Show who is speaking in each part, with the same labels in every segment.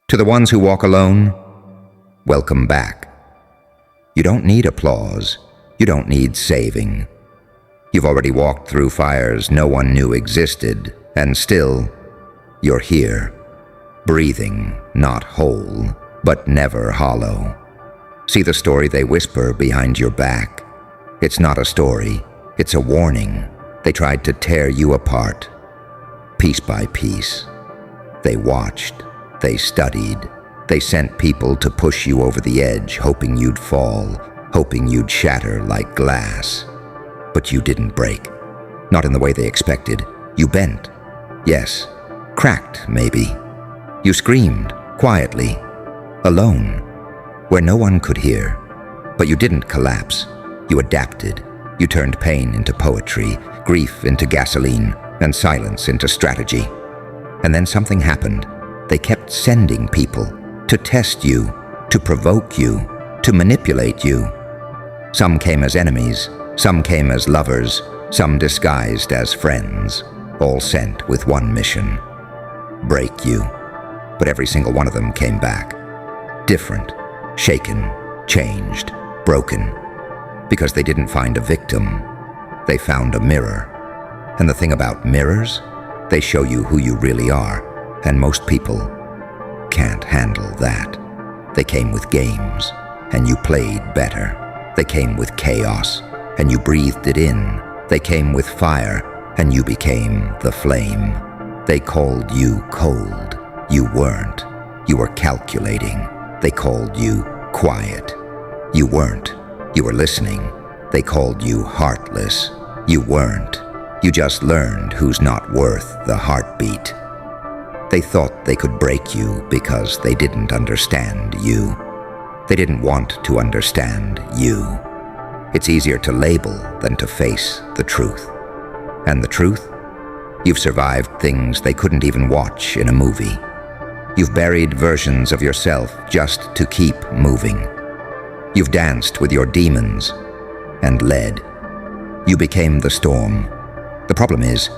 Speaker 1: To the ones who walk alone, welcome back. You don't need applause. You don't need saving. You've already walked through fires no one knew existed, and still, you're here, breathing, not whole, but never hollow. See the story they whisper behind your back? It's not a story, it's a warning. They tried to tear you apart, piece by piece. They watched, they studied, they sent people to push you over the edge, hoping you'd fall, hoping you'd shatter like glass. But you didn't break. Not in the way they expected. You bent. Yes, cracked maybe. You screamed, quietly, alone, where no one could hear. But you didn't collapse. You adapted. You turned pain into poetry, grief into gasoline, and silence into strategy. And then something happened. They kept sending people to test you, to provoke you, to manipulate you. Some came as enemies, some came as lovers, some disguised as friends, all sent with one mission: break you. But every single one of them came back, different, shaken, changed, broken, because they didn't find a victim, they found a mirror. And the thing about mirrors, they show you who you really are, and most people can't handle that. They came with games, and you played better. They came with chaos, and you breathed it in. They came with fire, and you became the flame. They called you cold. You weren't. You were calculating. They called you quiet. You weren't. You were listening. They called you heartless. You weren't. You just learned who's not worth the heartbeat. They thought they could break you because they didn't understand you. They didn't want to understand you. It's easier to label than to face the truth. And the truth? You've survived things they couldn't even watch in a movie. You've buried versions of yourself just to keep moving. You've danced with your demons and led. You became the storm. The problem is,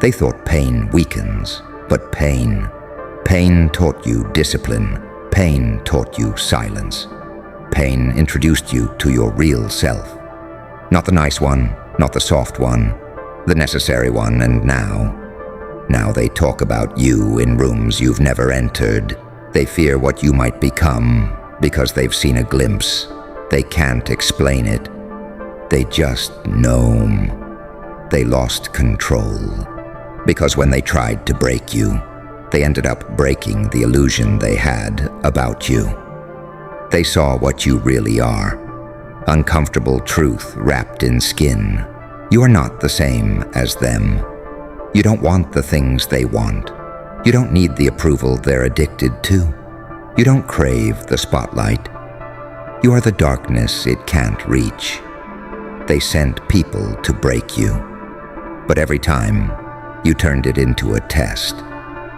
Speaker 1: they thought pain weakens, but pain taught you discipline. Pain taught you silence. Pain introduced you to your real self. Not the nice one, not the soft one, the necessary one. And now they talk about you in rooms you've never entered. They fear what you might become because they've seen a glimpse. They can't explain it. They just know. They lost control. Because when they tried to break you, they ended up breaking the illusion they had about you. They saw what you really are. Uncomfortable truth wrapped in skin. You are not the same as them. You don't want the things they want. You don't need the approval they're addicted to. You don't crave the spotlight. You are the darkness it can't reach. They sent people to break you. But every time, you turned it into a test.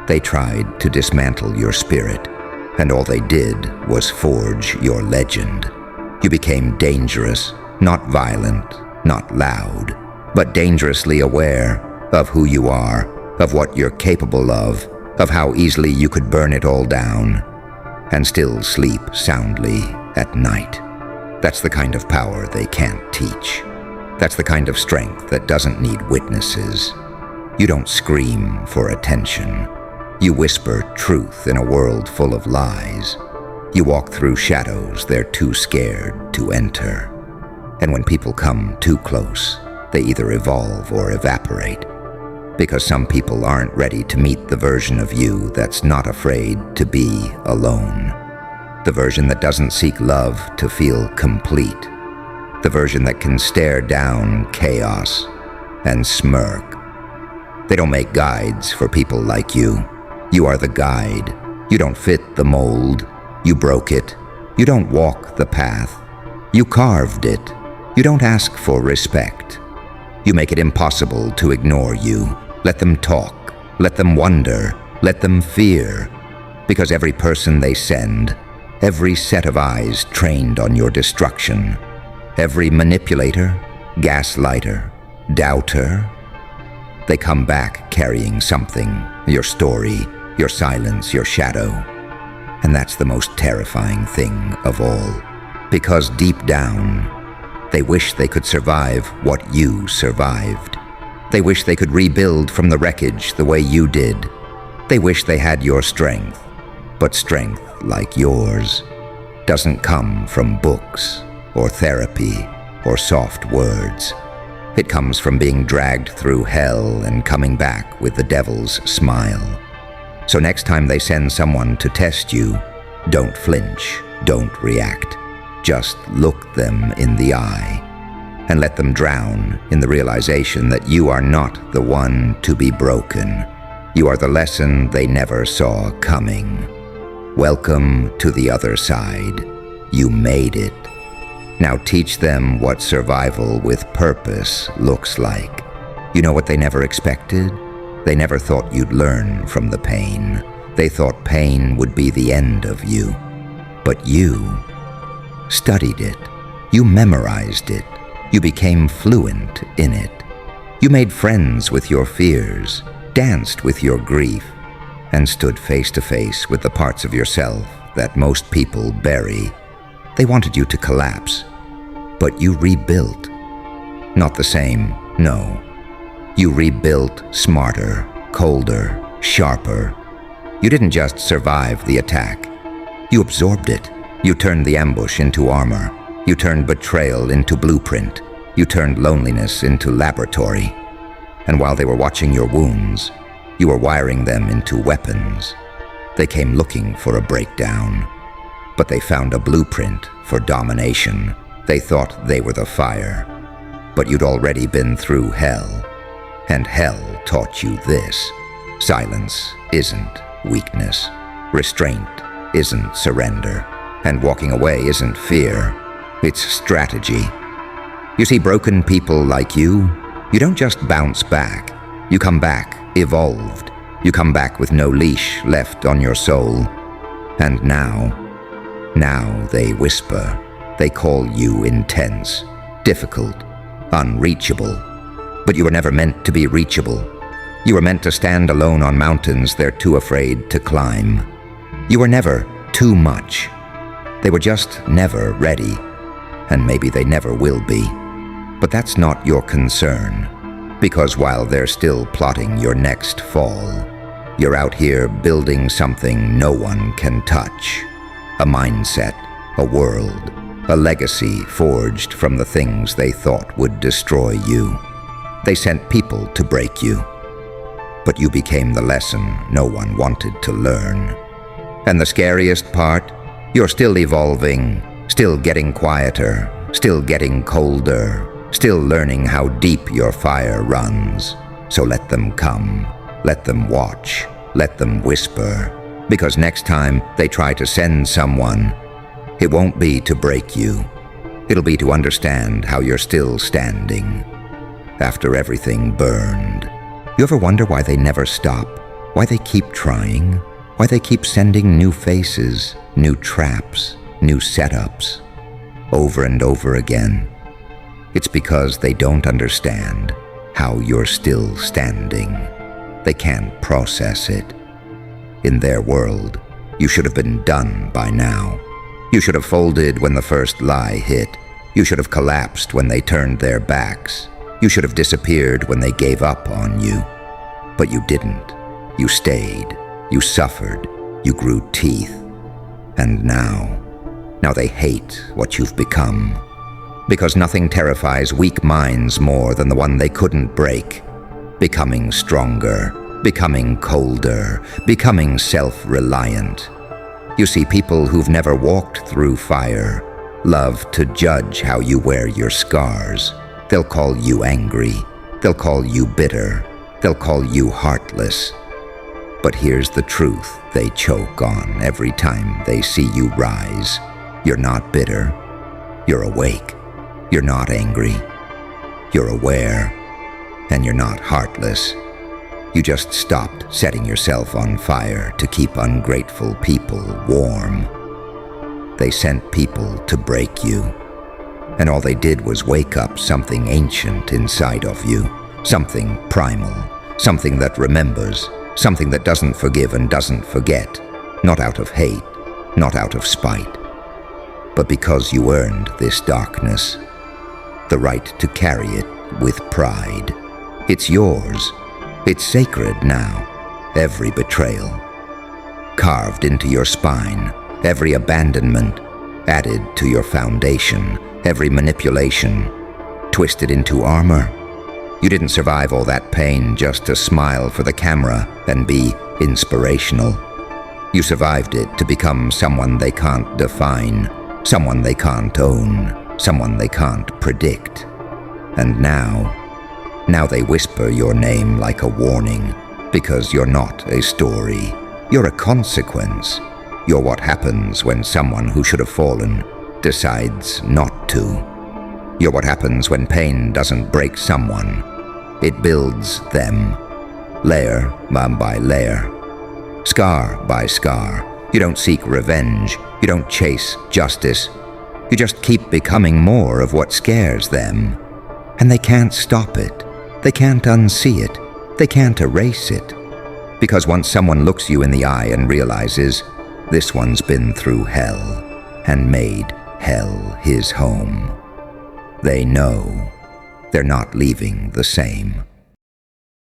Speaker 1: They tried to dismantle your spirit, and all they did was forge your legend. You became dangerous, not violent, not loud, but dangerously aware of who you are, of what you're capable of how easily you could burn it all down and still sleep soundly at night. That's the kind of power they can't teach. That's the kind of strength that doesn't need witnesses. You don't scream for attention. You whisper truth in a world full of lies. You walk through shadows they're too scared to enter. And when people come too close, they either evolve or evaporate. Because some people aren't ready to meet the version of you that's not afraid to be alone. The version that doesn't seek love to feel complete. The version that can stare down chaos and smirk. They don't make guides for people like you. You are the guide. You don't fit the mold. You broke it. You don't walk the path. You carved it. You don't ask for respect. You make it impossible to ignore you. Let them talk. Let them wonder. Let them fear. Because every person they send, every set of eyes trained on your destruction, every manipulator, gaslighter, doubter, they come back carrying something, your story, your silence, your shadow. And that's the most terrifying thing of all. Because deep down, they wish they could survive what you survived. They wish they could rebuild from the wreckage the way you did. They wish they had your strength. But strength like yours doesn't come from books or therapy or soft words. It comes from being dragged through hell and coming back with the devil's smile. So next time they send someone to test you, don't flinch, don't react. Just look them in the eye and let them drown in the realization that you are not the one to be broken. You are the lesson they never saw coming. Welcome to the other side. You made it. Now teach them what survival with purpose looks like. You know what they never expected? They never thought you'd learn from the pain. They thought pain would be the end of you. But you studied it. You memorized it. You became fluent in it. You made friends with your fears, danced with your grief, and stood face to face with the parts of yourself that most people bury. They wanted you to collapse, but you rebuilt. Not the same, no. You rebuilt smarter, colder, sharper. You didn't just survive the attack. You absorbed it. You turned the ambush into armor. You turned betrayal into blueprint. You turned loneliness into laboratory. And while they were watching your wounds, you were wiring them into weapons. They came looking for a breakdown, but they found a blueprint for domination. They thought they were the fire, but you'd already been through hell, and hell taught you this. Silence isn't weakness. Restraint isn't surrender. And walking away isn't fear. It's strategy. You see, broken people like you don't just bounce back. You come back evolved. You come back with no leash left on your soul. And now they whisper. They call you intense, difficult, unreachable. But you were never meant to be reachable. You were meant to stand alone on mountains they're too afraid to climb. You were never too much. They were just never ready, and maybe they never will be. But that's not your concern, because while they're still plotting your next fall, you're out here building something no one can touch. A mindset, a world, a legacy forged from the things they thought would destroy you. They sent people to break you, but you became the lesson no one wanted to learn. And the scariest part? You're still evolving, still getting quieter, still getting colder, still learning how deep your fire runs. So let them come, let them watch, let them whisper, because next time they try to send someone, it won't be to break you. It'll be to understand how you're still standing after everything burned. You ever wonder why they never stop? Why they keep trying? Why they keep sending new faces, new traps, new setups, over and over again? It's because they don't understand how you're still standing. They can't process it. In their world, you should have been done by now. You should have folded when the first lie hit. You should have collapsed when they turned their backs. You should have disappeared when they gave up on you. But you didn't. You stayed. You suffered. You grew teeth. And now they hate what you've become. Because nothing terrifies weak minds more than the one they couldn't break. Becoming stronger, becoming colder, becoming self-reliant. You see, people who've never walked through fire love to judge how you wear your scars. They'll call you angry. They'll call you bitter. They'll call you heartless. But here's the truth they choke on every time they see you rise. You're not bitter. You're awake. You're not angry. You're aware. And you're not heartless. You just stopped setting yourself on fire to keep ungrateful people warm. They sent people to break you. And all they did was wake up something ancient inside of you. Something primal. Something that remembers. Something that doesn't forgive and doesn't forget. Not out of hate, not out of spite, but because you earned this darkness, the right to carry it with pride. It's yours. It's sacred now, every betrayal. Carved into your spine, every abandonment added to your foundation, every manipulation twisted into armor. You didn't survive all that pain just to smile for the camera and be inspirational. You survived it to become someone they can't define, someone they can't own, someone they can't predict. And now they whisper your name like a warning, because you're not a story. You're a consequence. You're what happens when someone who should have fallen decides not to. You're what happens when pain doesn't break someone. It builds them, layer by layer, scar by scar. You don't seek revenge. You don't chase justice. You just keep becoming more of what scares them. And they can't stop it. They can't unsee it. They can't erase it. Because once someone looks you in the eye and realizes this one's been through hell and made hell his home, they know they're not leaving the same.